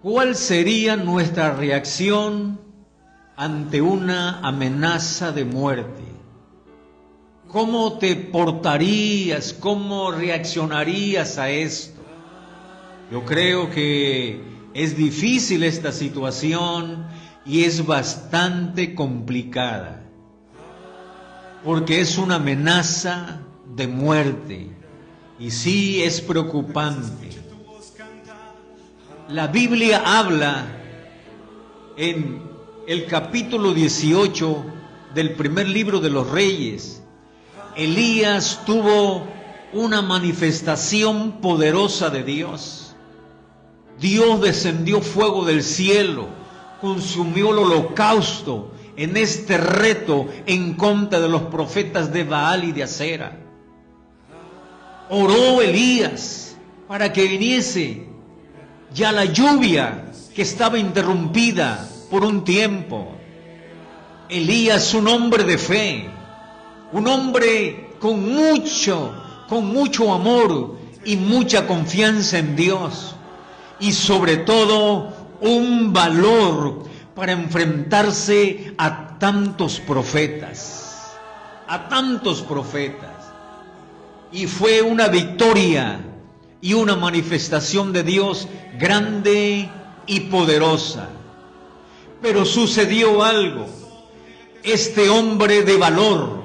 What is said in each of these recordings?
¿Cuál sería nuestra reacción ante una amenaza de muerte? ¿Cómo te portarías? ¿Cómo reaccionarías a esto? Yo creo que es difícil esta situación y es bastante complicada, porque es una amenaza de muerte y sí es preocupante. La Biblia habla en el capítulo 18 del primer libro de los Reyes. Elías tuvo una manifestación poderosa de Dios. Dios descendió fuego del cielo, consumió el holocausto en este reto en contra de los profetas de Baal y de Acera. Oró Elías para que viniese ya la lluvia que estaba interrumpida por un tiempo. Elías, un hombre de fe, un hombre con mucho amor y mucha confianza en Dios, y sobre todo un valor para enfrentarse a tantos profetas, y fue una victoria y una manifestación de Dios grande y poderosa. Pero sucedió algo. Este hombre de valor,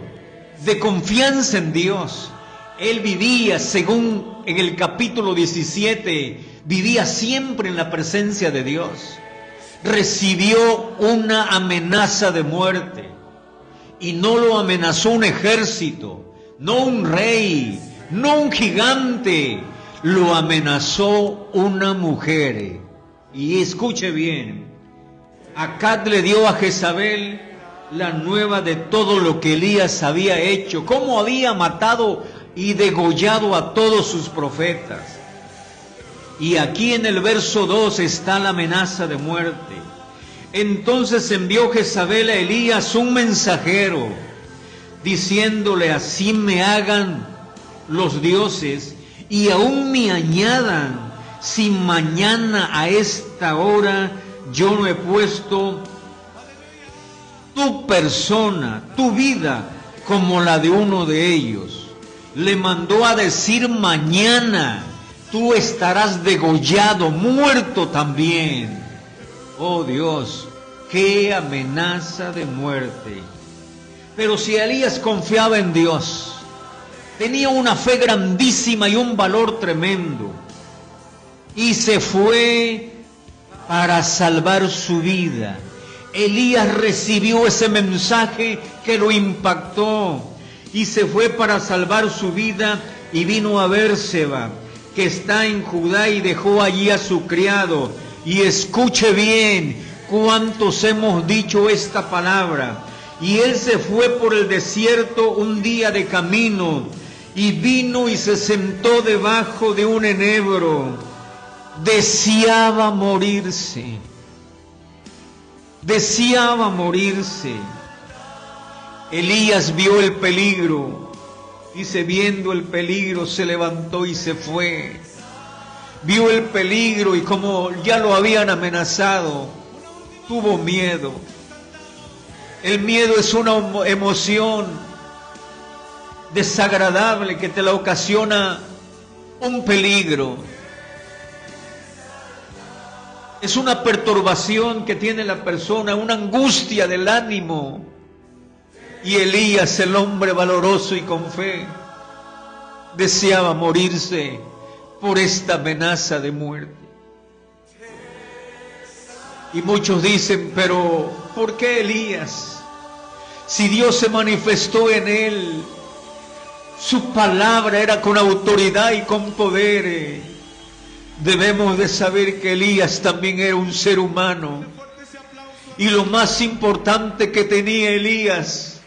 de confianza en Dios, él vivía, según en el capítulo 17, vivía siempre en la presencia de Dios. Recibió una amenaza de muerte, y no lo amenazó un ejército, no un rey, no un gigante, lo amenazó una mujer. Y escuche bien, Acab le dio a Jezabel la nueva de todo lo que Elías había hecho, cómo había matado y degollado a todos sus profetas. Y aquí en el verso 2 está la amenaza de muerte. Entonces envió Jezabel a Elías un mensajero, diciéndole: así me hagan los dioses y aún me añadan, si mañana a esta hora yo no he puesto tu persona, tu vida, como la de uno de ellos. Le mandó a decir: mañana tú estarás degollado, muerto también. Oh Dios, qué amenaza de muerte. Pero si Elías confiaba en Dios, tenía una fe grandísima y un valor tremendo, y se fue para salvar su vida. Elías recibió ese mensaje que lo impactó y se fue para salvar su vida, y vino a Bérseba, que está en Judá, y dejó allí a su criado. Y escuche bien, cuántos hemos dicho esta palabra. Y él se fue por el desierto un día de camino, y vino y se sentó debajo de un enebro. Deseaba morirse. Elías vio el peligro. Dice, viendo el peligro, se levantó y se fue. Vio el peligro, y como ya lo habían amenazado, tuvo miedo. El miedo es una emoción desagradable que te la ocasiona un peligro. Es una perturbación que tiene la persona, una angustia del ánimo. Y Elías, el hombre valoroso y con fe, deseaba morirse por esta amenaza de muerte. Y muchos dicen, pero ¿por qué Elías? Si Dios se manifestó en él, su palabra era con autoridad y con poder. Debemos de saber que Elías también era un ser humano. Y lo más importante que tenía Elías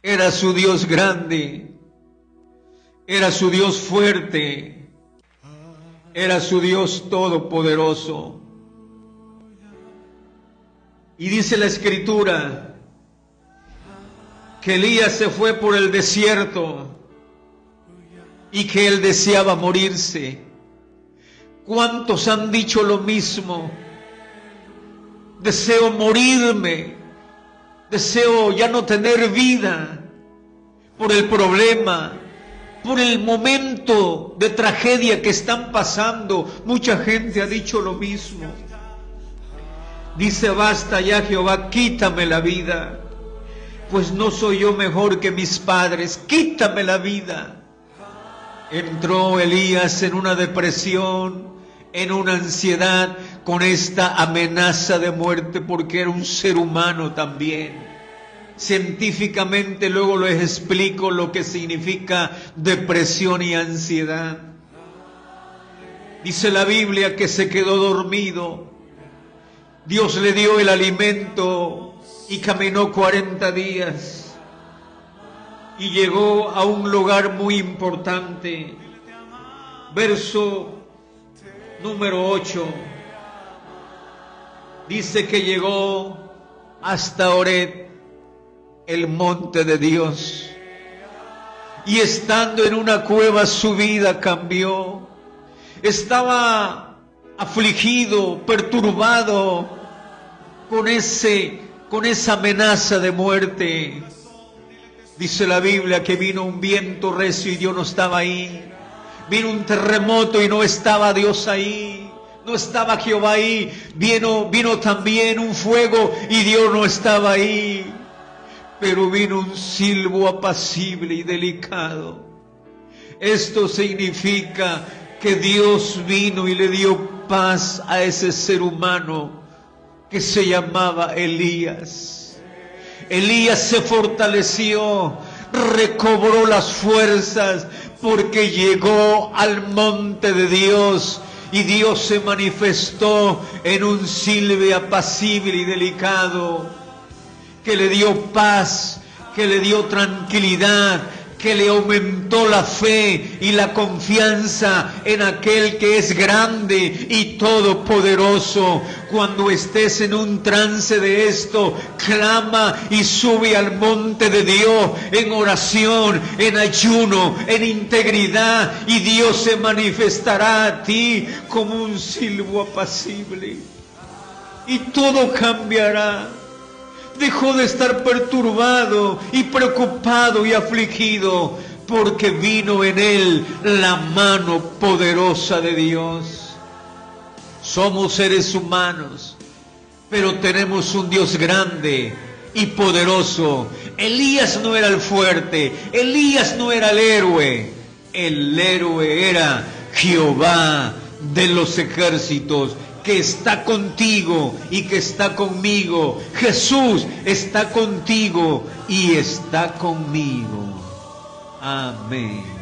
era su Dios grande, era su Dios fuerte, era su Dios todopoderoso. Y dice la Escritura que Elías se fue por el desierto y que él deseaba morirse. ¿Cuántos han dicho lo mismo? Deseo morirme, deseo ya no tener vida por el problema, por el momento de tragedia que están pasando. Mucha gente ha dicho lo mismo. Dice: basta ya, Jehová, quítame la vida, pues no soy yo mejor que mis padres, quítame la vida. Entró Elías en una depresión, en una ansiedad, con esta amenaza de muerte, porque era un ser humano también. Científicamente luego les explico lo que significa depresión y ansiedad. Dice la Biblia que se quedó dormido. Dios le dio el alimento y caminó 40 días y llegó a un lugar muy importante. Verso número 8. Dice que llegó hasta Horeb, el monte de Dios. Y estando en una cueva su vida cambió. Estaba afligido, perturbado con esa amenaza de muerte. Dice la Biblia que vino un viento recio y Dios no estaba ahí. Vino un terremoto y no estaba Dios ahí. No estaba Jehová ahí. Vino también un fuego y Dios no estaba ahí. Pero vino un silbo apacible y delicado. Esto significa que Dios vino y le dio paz a ese ser humano que se llamaba Elías. Elías se fortaleció, recobró las fuerzas, porque llegó al monte de Dios y Dios se manifestó en un silbo apacible y delicado, que le dio paz, que le dio tranquilidad, que le aumentó la fe y la confianza en aquel que es grande y todopoderoso. Cuando estés en un trance de esto, clama y sube al monte de Dios en oración, en ayuno, en integridad, y Dios se manifestará a ti como un silbo apacible y todo cambiará. Dejó de estar perturbado y preocupado y afligido, porque vino en él la mano poderosa de Dios. Somos seres humanos, pero tenemos un Dios grande y poderoso. Elías no era el fuerte, Elías no era el héroe era Jehová de los ejércitos, que está contigo y que está conmigo. Jesús está contigo y está conmigo. Amén.